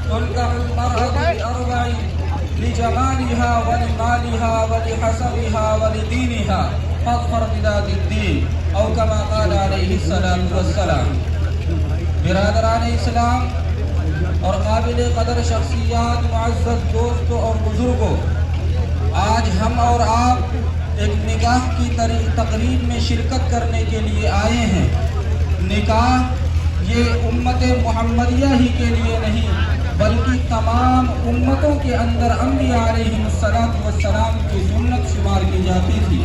تنكح المرأة لأربع لجمالها ولمالها ولحسبها ولدينها فاظفر بذات الدين او كما قال علیہ الصلوۃ والسلام۔ برادران اسلام اور قابل قدر شخصیات، معزز دوستوں اور بزرگوں، آج ہم اور آپ ایک نکاح کی تقریب میں شرکت کرنے کے لیے آئے ہیں۔ نکاح یہ امت محمدیہ ہی کے لیے نہیں بلکہ تمام امتوں کے اندر انبیاء علیہم السلام کی سنت شمار کی جاتی تھی،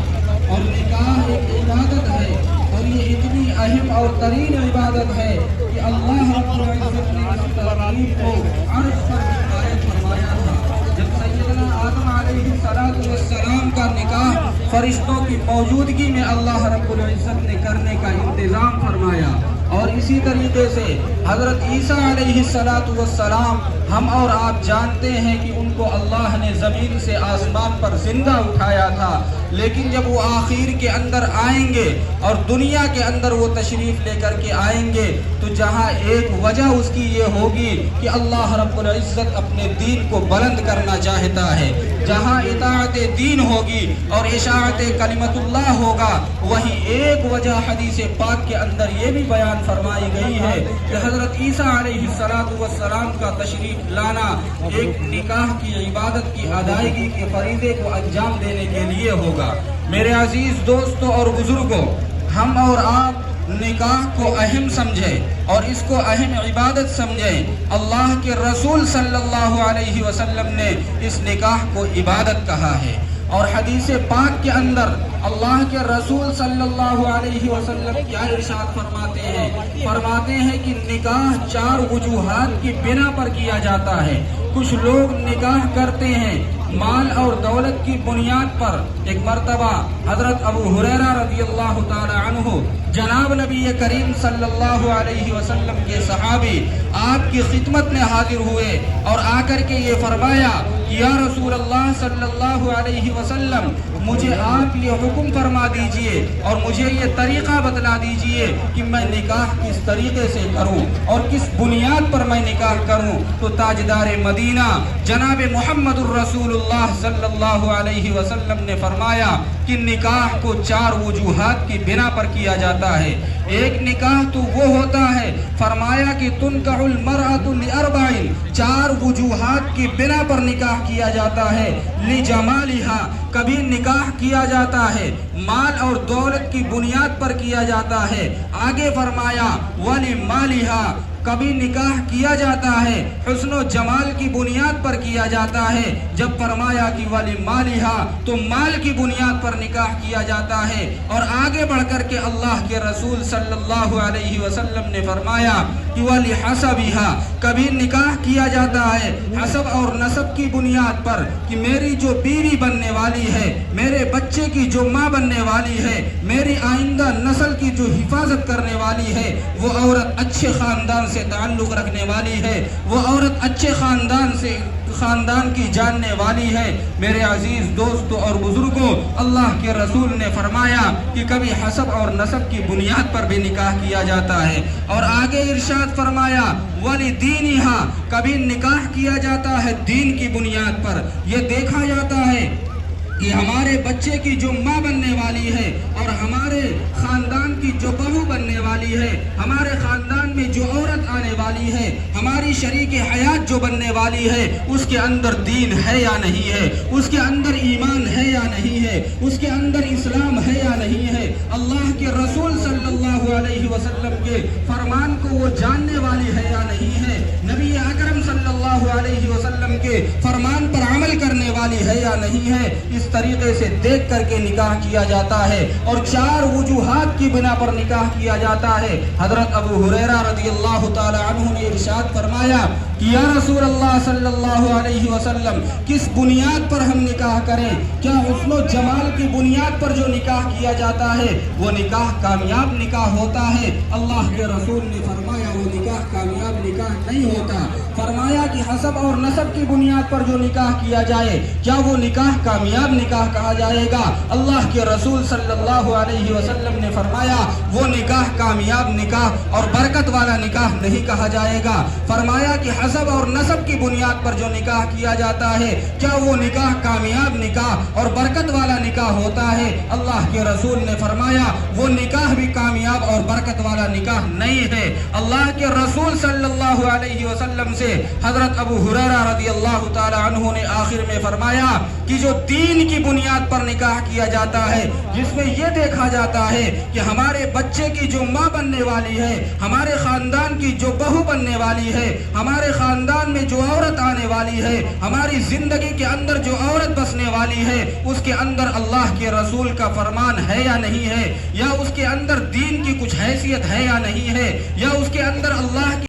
اور نکاح ایک عبادت ہے، اور یہ اتنی اہم اور ترین عبادت ہے کہ اللہ رب العزت نے اس تقریب کو عرش پر قائم فرمایا تھا۔ جب سیدنا آدم علیہ السلام کا نکاح فرشتوں کی موجودگی میں اللہ رب العزت نے کرنے کا انتظام فرمایا، اور اسی طریقے سے حضرت عیسیٰ علیہ السلام ہم اور آپ جانتے ہیں کہ ان کو اللہ نے زمین سے آسمان پر زندہ اٹھایا تھا، لیکن جب وہ آخر کے اندر آئیں گے اور دنیا کے اندر وہ تشریف لے کر کے آئیں گے تو جہاں ایک وجہ اس کی یہ ہوگی کہ اللہ رب العزت اپنے دین کو بلند کرنا چاہتا ہے، جہاں اطاعت دین ہوگی اور اشاعت کلمت اللہ ہوگا، وہیں ایک وجہ حدیث پاک کے اندر یہ بھی بیان فرمائی گئی ہے کہ حضرت عیسیٰ علیہ السلام کا تشریف لانا ایک نکاح کی عبادت کی ادائیگی کے فریضے کو انجام دینے کے لیے ہوگا۔ میرے عزیز دوستوں اور بزرگوں، ہم اور آپ نکاح کو اہم سمجھیں اور اس کو اہم عبادت سمجھیں۔ اللہ کے رسول صلی اللہ علیہ وسلم نے اس نکاح کو عبادت کہا ہے، اور حدیث پاک کے اندر اللہ کے رسول صلی اللہ علیہ وسلم کیا ارشاد فرماتے ہیں کہ نکاح 4 وجوہات کی بنا پر کیا جاتا ہے۔ کچھ لوگ نکاح کرتے ہیں مال اور دولت کی بنیاد پر۔ ایک مرتبہ حضرت ابو ہریرہ رضی اللہ تعالی عنہ جناب نبی کریم صلی اللہ علیہ وسلم کے صحابی آپ کی خدمت میں حاضر ہوئے اور آ کر کے یہ فرمایا کہ یا رسول اللہ صلی اللہ علیہ وسلم، مجھے آپ یہ حکم فرما دیجئے اور مجھے یہ طریقہ بتلا دیجئے کہ میں نکاح کس طریقے سے کروں اور کس بنیاد پر میں نکاح کروں۔ تو تاجدار مدینہ جناب محمد الرسول اللہ صلی اللہ علیہ وسلم نے فرمایا کہ نکاح کو 4 وجوہات کی بنا پر کیا جاتا ہے۔ ایک نکاح تو وہ ہوتا ہے، فرمایا کہ تنکح المرأة لأربع، 4 وجوہات کی بنا پر نکاح کیا جاتا ہے۔ لجمالها، کبھی نکاح کیا جاتا ہے مال اور دولت کی بنیاد پر کیا جاتا ہے۔ آگے فرمایا ولمالها، کبھی نکاح کیا جاتا ہے حسن و جمال کی بنیاد پر کیا جاتا ہے۔ جب فرمایا کہ ولمالها تو مال کی بنیاد پر نکاح کیا جاتا ہے، اور آگے بڑھ کر کے اللہ کے رسول صلی اللہ علیہ وسلم نے فرمایا کہ ولحسبها، کبھی نکاح کیا جاتا ہے حسب اور نسب کی بنیاد پر کہ میری جو بیوی بننے والی ہے، میرے بچے کی جو ماں بننے والی ہے، میری آئندہ نسل کی جو حفاظت کرنے والی ہے، وہ عورت اچھے خاندان سے تعلق رکھنے والی ہے، وہ عورت اچھے خاندان کی جاننے والی ہے۔ میرے عزیز دوستوں اور بزرگوں، اللہ کے رسول نے فرمایا کہ کبھی حسب اور نسب کی بنیاد پر بھی نکاح کیا جاتا ہے، اور آگے ارشاد فرمایا وَلِدِينِهَا، کبھی نکاح کیا جاتا ہے دین کی بنیاد پر۔ یہ دیکھا جاتا ہے کہ ہمارے بچے کی جو ماں بننے والی ہے اور ہمارے خاندان کی جو بہو بننے والی ہے، ہمارے خاندان میں جو عورت آنے والی ہے، ہماری شریک حیات جو بننے والی ہے، اس کے اندر دین ہے یا نہیں ہے، اس کے اندر ایمان ہے یا نہیں ہے، اس کے اندر اسلام ہے یا نہیں ہے، اللہ کے رسول صلی اللہ علیہ وسلم کے فرمان کو وہ جاننے والی ہے یا نہیں ہے، نبی اکرم صلی اللہ علیہ وسلم کے فرمان پر عمل کرنے والی ہے یا نہیں ہے۔ اس طریقے سے دیکھ کر کے نکاح کیا جاتا ہے، اور 4 وجوہات کی بنا پر نکاح کیا جاتا ہے۔ حضرت ابو ہریرہ رضی اللہ تعالی عنہ نے ارشاد فرمایا کہ یا رسول اللہ صلی اللہ علیہ وسلم، کس بنیاد پر ہم نکاح کریں؟ کیا حسن و جمال کی بنیاد پر جو نکاح کیا جاتا ہے وہ نکاح کامیاب نکاح ہوتا ہے؟ اللہ کے رسول نے فرمایا وہ نکاح کامیاب نکاح نہیں ہوتا۔ فرمایا کہ حسب اور نسب کی بنیاد پر جو نکاح کیا جائے کیا وہ نکاح کامیاب نکاح کہا جائے گا؟ اللہ کے رسول صلی اللہ علیہ وسلم نے فرمایا وہ نکاح کامیاب نکاح اور برکت والا نکاح نہیں کہا جائے گا۔ فرمایا کہ حسب اور نسب کی بنیاد پر جو نکاح کیا جاتا ہے کیا وہ نکاح کامیاب نکاح اور برکت والا نکاح ہوتا ہے؟ اللہ کے رسول نے فرمایا وہ نکاح بھی کامیاب اور برکت والا نکاح نہیں ہے۔ اللہ کے رسول صلی اللہ علیہ وسلم سے حضرت ابو ہریرہ رضی اللہ تعالی عنہ نے آخر میں فرمایا کہ جو دین کی بنیاد پر نکاح کیا جاتا ہے، جس میں یہ دیکھا جاتا ہے کہ ہمارے بچے کی جو ماں بننے والی ہے، ہمارے خاندان کی جو بہو بننے والی ہے، ہمارے خاندان میں جو عورت آنے والی ہے، ہماری زندگی کے اندر جو عورت بسنے والی ہے، اس کے اندر اللہ کے رسول کا فرمان ہے یا نہیں ہے، یا اس کے اندر دین کی کچھ حیثیت ہے یا نہیں ہے، یا اس کے اندر اللہ کی